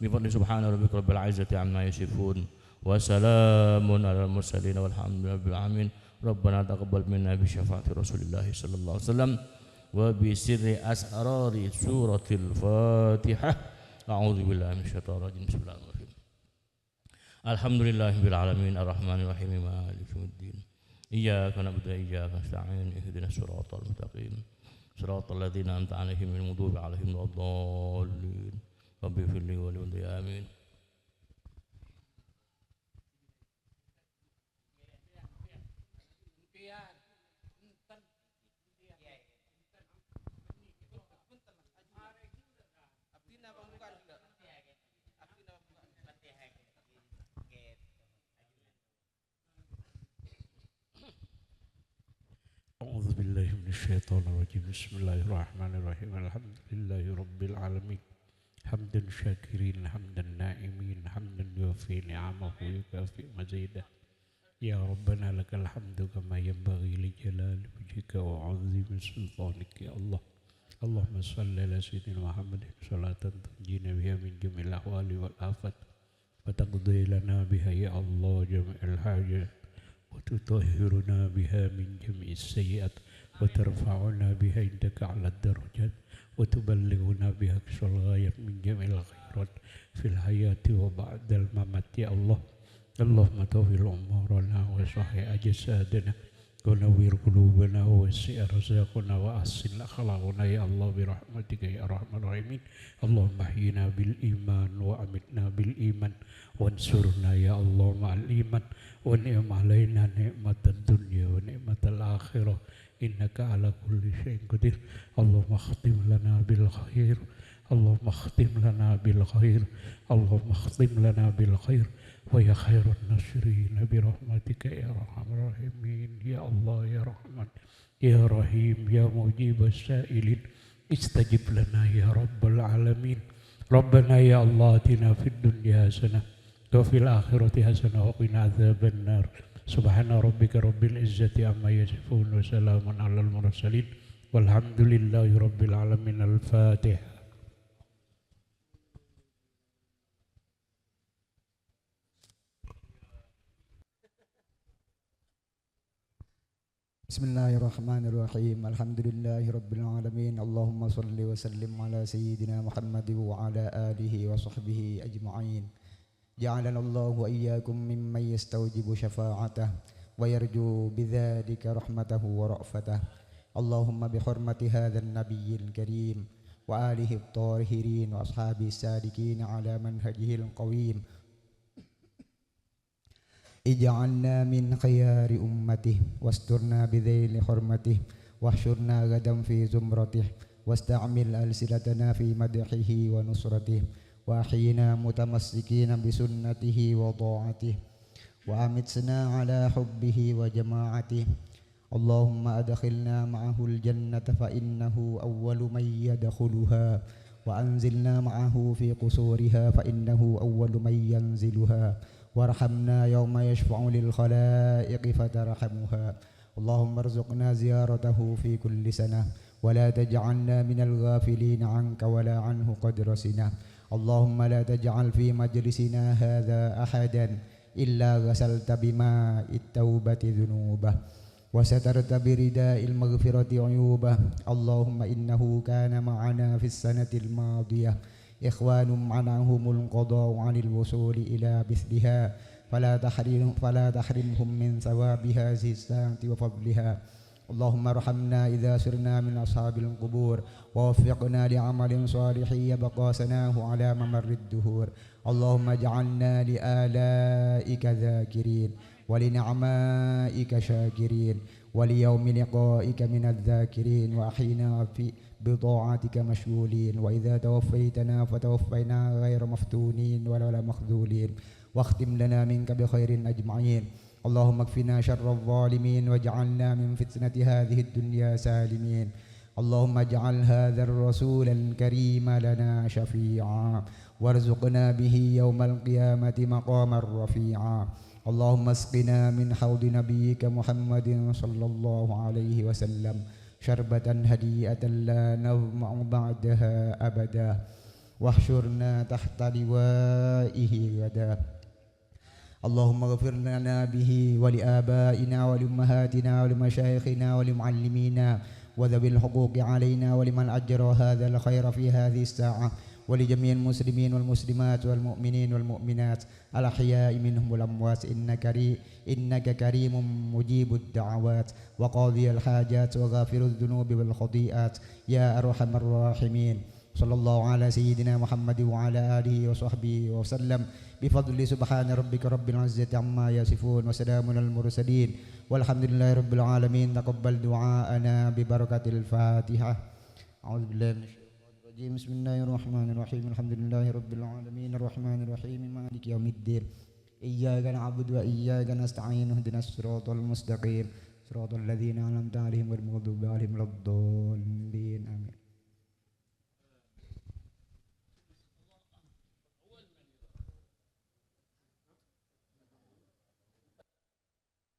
بفضل سبحان ربك رب العزة عما يصفون وسلام على المرسلين والحمد لله رب العالمين. ربنا تقبل منا بشفاعة رسول الله صلى الله عليه وسلم وبسر أسرار سورة الفاتحة. أعوذ بالله من الشيطان الرجيم. بسم الله الرحمن الرحيم. الحمد لله رب العالمين الرحمن الرحيم مالك يوم الدين. إياك نعبد وإياك نستعين اهدنا الصراط المستقيم صراط الذين أنعمت عليهم غير المغضوب عليهم ولا الضالين. رب اغفر لي ولوالدي آمين. أعوذ بالله من الشيطان الرجيم. بسم الله الرحمن الرحيم. الحمد لله رب العالمين حمدا شاكرين حمدا نائمين حمدا يوفي نعمه ويكافئ مزيده. يا ربنا لك الحمد كما ينبغي لجلال وجهك وعظيم سلطانك يا الله. اللهم صل على سيدنا محمد صلاة تنجينا بها من جميع الأحوال والآفات وتقضي لنا بها يا الله جميع الحاجات وتطهرنا بها من جميع السيئات وترفعنا بها عندك على الدرجات وتبلغنا بها أقصى الغايات من جميع الخيرات في الحياة وبعد الممات يا الله. اللهم طول أمورنا وصحح أجسادنا ونوّر قلوبنا ووسع رزقنا وأحسن أخلاقنا يا الله برحمتك يا أرحم الراحمين. اللهم احينا بالإيمان وأمتنا بالإيمان وانصرنا يا الله مع الإيمان ونعم علينا نعمة الدنيا ونعمة الآخرة إنك على كل شيء قدير. اللهم اختم لنا بالخير. اللهم اختم لنا بالخير. اللهم اختم لنا بالخير ويا خير الناصرين برحمتك يا أرحم الراحمين. يا الله يا رحمن يا رحيم يا مجيب السائلين استجب لنا يا رب العالمين. ربنا يا الله آتنا في الدنيا حسنة وفي الآخرة حسنة وقنا عذاب النار. سبحان ربك رب العزة عما يصفون وسلام على المرسلين والحمد لله رب العالمين. الفاتحة. Bismillahirrahmanirrahim. Alhamdulillahirabbil alamin. Allahumma shalli wa sallim ala sayyidina Muhammad wa ala alihi wa sahbihi ajma'in. Ja'alana Allahu wa iyyakum mimman yastawjibu syafa'atah wa yarju bidzalika rahmatahu wa ra'fatah. Allahumma bi hurmati hadzal nabiyil karim wa alihi at-tahirin wa ashabi as-sadiqin ala manhajihil qawim. Ij'alna min khiyari ummati wasturna bidzaili hurmati wahsyurna gadan fi zumratih wasta'mil alsilatana fi madhihi wa nusratih wa ahyina mutamassikina bi sunnatihi wa ta'atih wa amitsna ala hubbihi wa jama'atih. Allahumma adkhilna ma'ahu al-jannata fa innahu awwalu man yadkhuluha wa anzilna ma'ahu fi qusuriha fa innahu awwalu man yanziluha warhamna yawma yashfa'u lil khalaiqi fatarhamuha. Allahumma arzuqna ziyaratahu fi kulli sanah wa la taj'alna minal ghafilin 'anka wa la 'anhu qadrasina. Allahumma la taj'al fi majlisina hadha ahadan illa ghasalta bima'it taubati dhunubah wa satarta birida'il maghfirati 'uyubah. Allahumma innahu kana ma'ana fis sanatil madiyah ikhwanum anahumul qada'u 'anil wusuli ila mithliha fala tahrimhum min thawabiha zissanti wa fadliha. Allahumma arhamna idza sirna min ashabil qubur wa waffiqna li'amalin salihin yabqa sanahu 'ala mamarrid duhur. Allahumma ij'alna li alaika dhakirin wa li ni'maika syakirin wa li yawmi liqa'ika minadh dhakirin wa ahyina fi بطاعتك مشغولين وإذا توفيتنا فتوفينا غير مفتونين ولا مخذولين واختم لنا منك بخير أجمعين. اللهم اكفنا شر الظالمين واجعلنا من فتنة هذه الدنيا سالمين. اللهم اجعل هذا الرسول الكريم لنا شفيعا وارزقنا به يوم القيامة مقاما رفيعا. اللهم اسقنا من حوض نبيك محمد صلى الله عليه وسلم syarbatan hadiyatan la nazma'u ba'daha abada wahsyurna tahta liwa'ihi gada. Allahumma ghafir lana bihi wa li abaina wa li ummahatina wa li masyayikhina wa li muallimina wa dhabil huquqi alaina wa liman ajra hadzal khaira fi hadhihi as-sa'ah wa li jami'il muslimin wal muslimat wal mu'minin wal mu'minat al ahya'i minhum wal amwat innaka karimun mujibud da'awat wa qadhiyal hajat wa ghafirudz dzunubi wal khati'at ya arhamar rahimin. Sallallahu ala sayyidina Muhammad wa ala alihi wa sahbihi wa sallam bifadli subhana rabbika rabbil izzati amma yasifun wa salamun al mursalin walhamdulillahi rabbil alamin. Taqabbal du'aana bi barakatil Fatihah. A'udzu billahi Bismillahirrahmanirrahim. Alhamdulillahi rabbil alamin arrahmanir rahim maliki yaumiddin. Iyyaka na'budu wa iyyaka nasta'in ihdinas siratal mustaqim siratal ladzina an'amta 'alaihim ghairil maghdubi 'alaihim waladdallin. Amin.